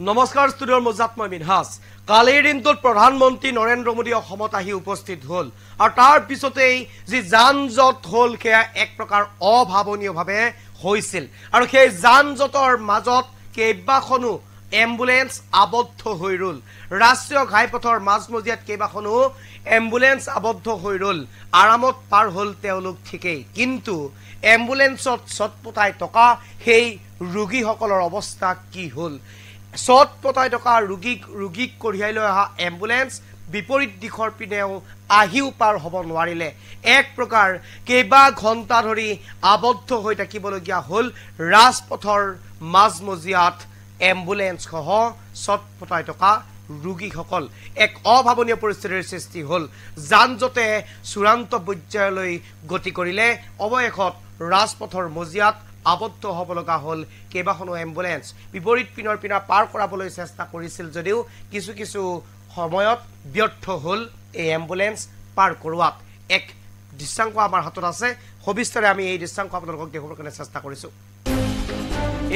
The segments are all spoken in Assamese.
নমস্কাৰ ষ্টুডিঅ'ৰ মজাত মই মিনহাজ কালিৰ দিনটোত প্ৰধানমন্ত্ৰী নৰেন্দ্ৰ মোদী অসমত আহি উপস্থিত হ'ল আৰু তাৰ পিছতেই যি যান-জঁট হ'ল সেয়া এক প্ৰকাৰ অভাৱনীয়ভাৱে হৈছিল আৰু সেই যান-জঁটৰ মাজত কেইবাখনো এম্বুলেন্স আবদ্ধ হৈ ৰল ৰাষ্ট্ৰীয় ঘাইপথৰ মাজমজিয়াত কেইবাখনো এম্বুলেন্স আবদ্ধ হৈ ৰল আৰামত পাৰ হ'ল তেওঁলোক ঠিকেই কিন্তু এম্বুলেন্সত ছটপটাই থকা সেই ৰোগীসকলৰ অৱস্থা কি হ'ল ছটপটাই থকা ৰোগীক কঢ়িয়াই লৈ অহা এম্বুলেন্স বিপৰীত দিশৰ পিনেও আহিও পাৰ হ'ব নোৱাৰিলে এক প্ৰকাৰ কেইবা ঘণ্টা ধৰি আবদ্ধ হৈ থাকিবলগীয়া হ'ল ৰাজপথৰ মাজমজিয়াত এম্বুলেন্স সহ ছটপটাই থকা ৰোগীসকল এক অভাৱনীয় পৰিস্থিতিৰ সৃষ্টি হ'ল যান-জঁটে চূড়ান্ত পৰ্যায়লৈ গতি কৰিলে অৱশেষত ৰাজপথৰ মজিয়াত আবদ্ধ হ'ব লগা হ'ল কেইবাখনো এম্বুলেন্স বিপৰীত পিনৰ পিনা পাৰ কৰাবলৈ চেষ্টা কৰিছিল যদিও কিছু সময়ত ব্যৰ্থ হ'ল এই এম্বুলেন্স পাৰ কৰোৱাত এক দৃশ্যাংক আমাৰ হাতত আছে সবিস্তাৰে আমি এই দৃশ্যাংক আপোনালোকক দেখুৱাবৰ কাৰণে চেষ্টা কৰিছোঁ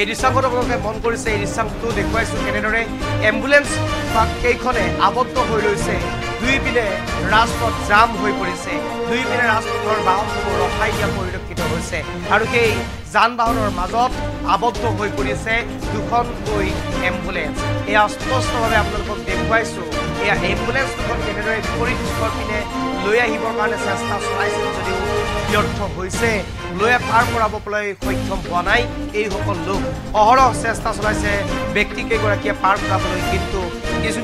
এই দৃশ্যাংকত আপোনালোকে মন কৰিছে এই দৃশ্যাংকটো দেখুৱাইছোঁ কেনেদৰে এম্বুলেন্স কেইখনে আবদ্ধ হৈ ৰৈছে দুই পিনে ৰাজপথ জাম হৈ পৰিছে দুই পিনে ৰাজপথৰ বাহনসমূহ ৰখাই দিয়া পৰিলক্ষিত হৈছে আৰু সেই যান বাহনৰ মাজত আবদ্ধ হৈ পৰিছে দুখনকৈ এম্বুলেন্স এয়া স্পষ্টভাৱে আপোনালোকক দেখুৱাইছোঁ এয়া এম্বুলেন্স দুখন কেনেদৰে বিপৰীত দিশৰ পিনে লৈ আহিবৰ কাৰণে চেষ্টা চলাইছিল যদিও ব্যৰ্থ হৈছে লৈ পাৰ কৰাবলৈ সক্ষম হোৱা নাই এইসকল লোক অহৰহ চেষ্টা চলাইছে ব্যক্তিকেইগৰাকীয়ে পাৰ কৰাবলৈ কিন্তু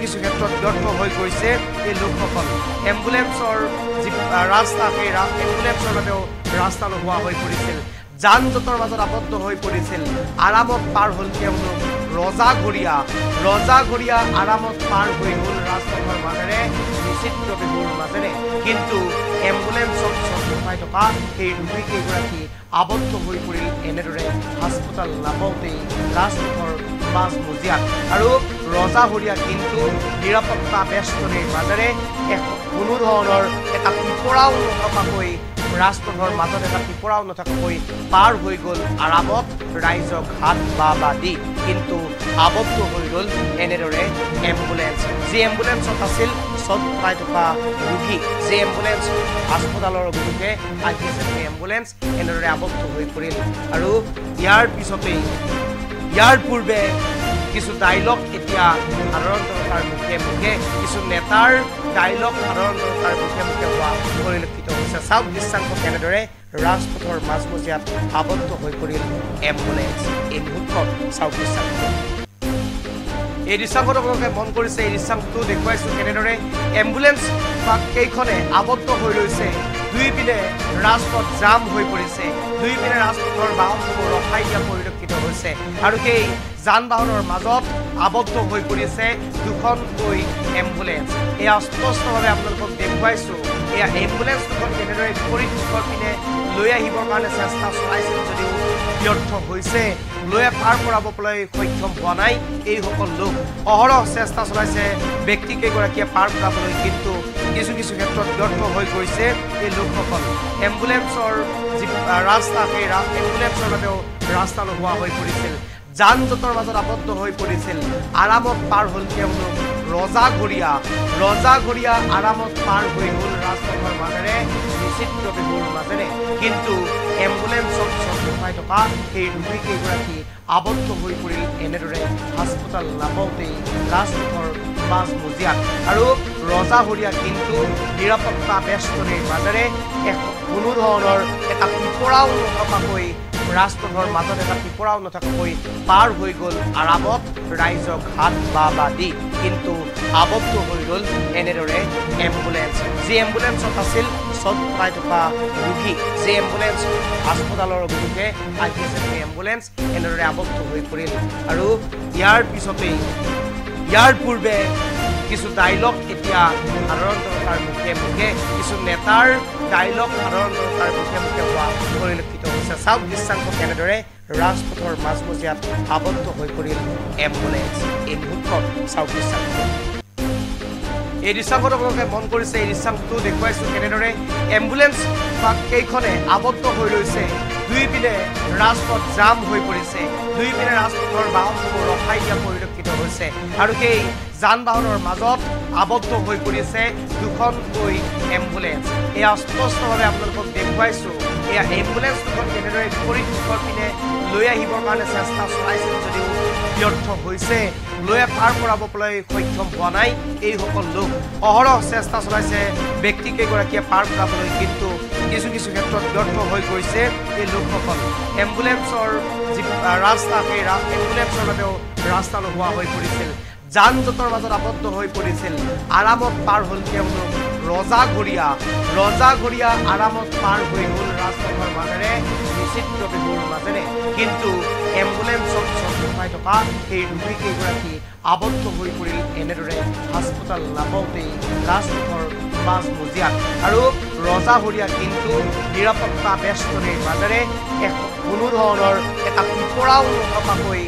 কিছু ক্ষেত্ৰত ব্যৰ্থ হৈ গৈছে এই লোকসকল এম্বুলেন্সৰ যি ৰাস্তা সেই এম্বুলেন্সৰ বাবেও ৰাস্তা নোহোৱা হৈ পৰিছিল যান-জঁটৰ মাজত আবদ্ধ হৈ পৰিছিল আৰামত পাৰ হ'ল তেওঁলোক ৰজাঘৰীয়া আৰামত পাৰ হৈ গ'ল ৰাজপথৰ মাজেৰে নিশ্চিত বিহুৰ মাজেৰে কিন্তু এম্বুলেন্সত ছটপটাই থকা সেই ৰোগীকেইগৰাকী আবদ্ধ হৈ পৰিল এনেদৰে হাস্পতাল নাপাওঁতেই ৰাজপথৰ মাজমজিয়াত আৰু ৰজাঘৰীয়া কিন্তু নিৰাপত্তা বেষ্টনীৰ মাজেৰে কোনো ধৰণৰ এটা পিপৰাও নথকাকৈ ৰাজপথৰ মাজত এটা পিপৰাও নথকাকৈ পাৰ হৈ গ'ল আৰামত ৰাইজক হাত বা দি কিন্তু আবদ্ধ হৈ গ'ল এনেদৰে এম্বুলেন্স যি এম্বুলেন্সত আছিল ছটপটাই থকা ৰোগী যি এম্বুলেন্স হাস্পতালৰ অভিমুখে আহি আছে সেই এম্বুলেন্স এনেদৰে আবদ্ধ হৈ পৰিল আৰু ইয়াৰ পূৰ্বে কিছু ডাইলগ এতিয়া সাধাৰণ জনতাৰ মুখে কিছু নেতাৰ ডাইলগ সাধাৰণ জনতাৰ মুখে হোৱা পৰিলক্ষিত হৈছে চাওক দৃশ্যাংক কেনেদৰে ৰাজপথৰ মাজমজিয়াত আবদ্ধ হৈ পৰিল এম্বুলেন্স এই মুহূৰ্তত চাওক দৃশ্যাংক এই দৃশ্যাংকত আপোনালোকে মন কৰিছে এই দৃশ্যাংকটো দেখুৱাইছোঁ কেনেদৰে এম্বুলেন্স কেইখনে আবদ্ধ হৈ ৰৈছে দুই পিনে ৰাজপথ জাম হৈ পৰিছে দুই পিনে ৰাজপথৰ বাহনসমূহ ৰখাই দিয়া পৰিলক্ষিত হৈছে আৰু সেই যান বাহনৰ মাজত আবদ্ধ হৈ পৰিছে দুখনকৈ এম্বুলেন্স এয়া স্পষ্টভাৱে আপোনালোকক দেখুৱাইছোঁ এয়া এম্বুলেন্স দুখন কেনেদৰে বিপৰীত দিশৰ পিনে লৈ আহিবৰ কাৰণে চেষ্টা চলাইছিল যদিও ব্যৰ্থ হৈছে লৈ পাৰ কৰাবলৈ সক্ষম হোৱা নাই এইসকল লোক অহৰহ চেষ্টা চলাইছে ব্যক্তিকেইগৰাকীয়ে পাৰ কৰাবলৈ কিন্তু কিছু ক্ষেত্ৰত ব্যৰ্থ হৈ গৈছে এই লোকসকল এম্বুলেন্সৰ যি ৰাস্তা সেই এম্বুলেন্সৰ বাবেও ৰাস্তা নোহোৱা হৈ পৰিছিল যান-জঁটৰ মাজত আবদ্ধ হৈ পৰিছিল আৰামত পাৰ হ'ল তেওঁলোক ৰজাঘৰীয়া আৰামত পাৰ হৈ গ'ল ৰাজপথৰ মাজেৰে নিশ্চিত বিহুৰ মাজেৰে কিন্তু এম্বুলেন্সত ছটপটাই থকা সেই ৰোগীকেইগৰাকী আবদ্ধ হৈ পৰিল এনেদৰে হাস্পতাল নাপাওঁতেই ৰাজপথৰ মাজমজিয়াত আৰু ৰজাঘৰীয়া কিন্তু নিৰাপত্তা বেষ্টনীৰ মাজেৰে কোনো ধৰণৰ এটা পিপৰাও নথকাকৈ ৰাজপথৰ মাজত এটা পিপৰাও নথকাকৈ পাৰ হৈ গ'ল আৰামত ৰাইজক হাত বা দি কিন্তু আবদ্ধ হৈ গ'ল এনেদৰে এম্বুলেন্স যি এম্বুলেন্সত আছিল ছটপটাই থকা ৰোগী যি এম্বুলেন্স হাস্পতালৰ অভিমুখে আহি আছে সেই এম্বুলেন্স এনেদৰে আবদ্ধ হৈ পৰিল আৰু ইয়াৰ পূৰ্বে কিছু ডাইলগ এতিয়া সাধাৰণ জনতাৰ মুখে কিছু নেতাৰ ডাইলগ সাধাৰণ জনতাৰ মুখে হোৱা পৰিলক্ষিত হৈছে চাওক দৃশ্যাংক কেনেদৰে ৰাজপথৰ মাজমজিয়াত আবদ্ধ হৈ পৰিল এম্বুলেন্স এই মুহূৰ্তত চাওক দৃশ্যাংক এই দৃশ্যাংকত আপোনালোকে মন কৰিছে এই দৃশ্যাংকটো দেখুৱাইছোঁ কেনেদৰে এম্বুলেন্স কেইখনে আবদ্ধ হৈ ৰৈছে দুই পিনে ৰাজপথ জাম হৈ পৰিছে দুই পিনে ৰাজপথৰ বাহনসমূহ ৰখাই দিয়া পৰিলক্ষিত পৰিলক্ষিত হৈছে আৰু সেই যান বাহনৰ মাজত আবদ্ধ হৈ পৰিছে দুখনকৈ এম্বুলেন্স এয়া স্পষ্টভাৱে আপোনালোকক দেখুৱাইছোঁ এয়া এম্বুলেন্স দুখন কেনেদৰে বিপৰীত দিশৰ পিনে লৈ আহিবৰ কাৰণে চেষ্টা চলাইছিল যদিও ব্যৰ্থ হৈছে লৈ পাৰ কৰাবলৈ সক্ষম হোৱা নাই এইসকল লোক অহৰহ চেষ্টা চলাইছে ব্যক্তিকেইগৰাকীয়ে পাৰ কৰাবলৈ কিন্তু কিছু কিছু ক্ষেত্ৰত ব্যৰ্থ হৈ গৈছে এই লোকসকল এম্বুলেন্সৰ যি ৰাস্তা সেই এম্বুলেন্সৰ বাবেও ৰাস্তা নোহোৱা হৈ পৰিছিল যান জঁটৰ মাজত আবদ্ধ হৈ পৰিছিল আৰামত পাৰ হ'ল তেওঁলোক ৰজাঘৰীয়া আৰামত পাৰ হৈ গ'ল ৰাজপথৰ মাজেৰে নিচিত্ৰ বিহুৰ মাজেৰে কিন্তু এম্বুলেন্সত চলাই থকা সেই ৰোগীকেইগৰাকী আবদ্ধ হৈ পৰিল এনেদৰে হাস্পতাল নাপাওঁতেই ৰাজপথৰ মাজমজিয়াত আৰু ৰজাঘৰীয়া কিন্তু নিৰাপত্তা বেষ্টনীৰ মাজেৰে কোনো ধৰণৰ এটা পিপৰাও নথকাকৈ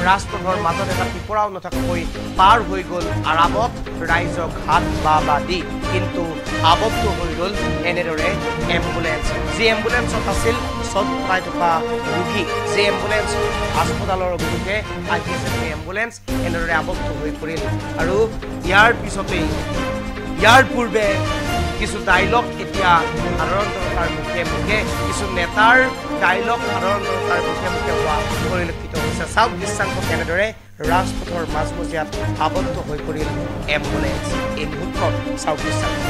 ৰাজপথৰ মাজত এটা পিপৰাও নথকাকৈ পাৰ হৈ গ'ল আৰামত ৰাইজক হাত বা দি কিন্তু আবদ্ধ হৈ গ'ল এনেদৰে এম্বুলেন্স যি এম্বুলেন্সত আছিল চলাই থকা ৰোগী যি এম্বুলেন্স হাস্পতালৰ অভিমুখে আহি আছে সেই এম্বুলেন্স এনেদৰে আবদ্ধ হৈ পৰিল আৰু ইয়াৰ পূৰ্বে কিছু ডাইলগ এতিয়া সাধাৰণ জনতাৰ মুখে মুখে কিছু নেতাৰ ডাইলগ সাধাৰণ জনতাৰ মুখে মুখে হোৱা পৰিলক্ষিত হৈছে চাওক দৃশ্যাংশ কেনেদৰে ৰাজপথৰ মাজমজিয়াত আবদ্ধ হৈ পৰিল এম্বুলেন্স এই মুহূৰ্তত চাওক দৃশ্যাংশ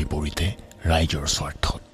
বিপৰীতে ৰাইজৰ স্বাৰ্থত।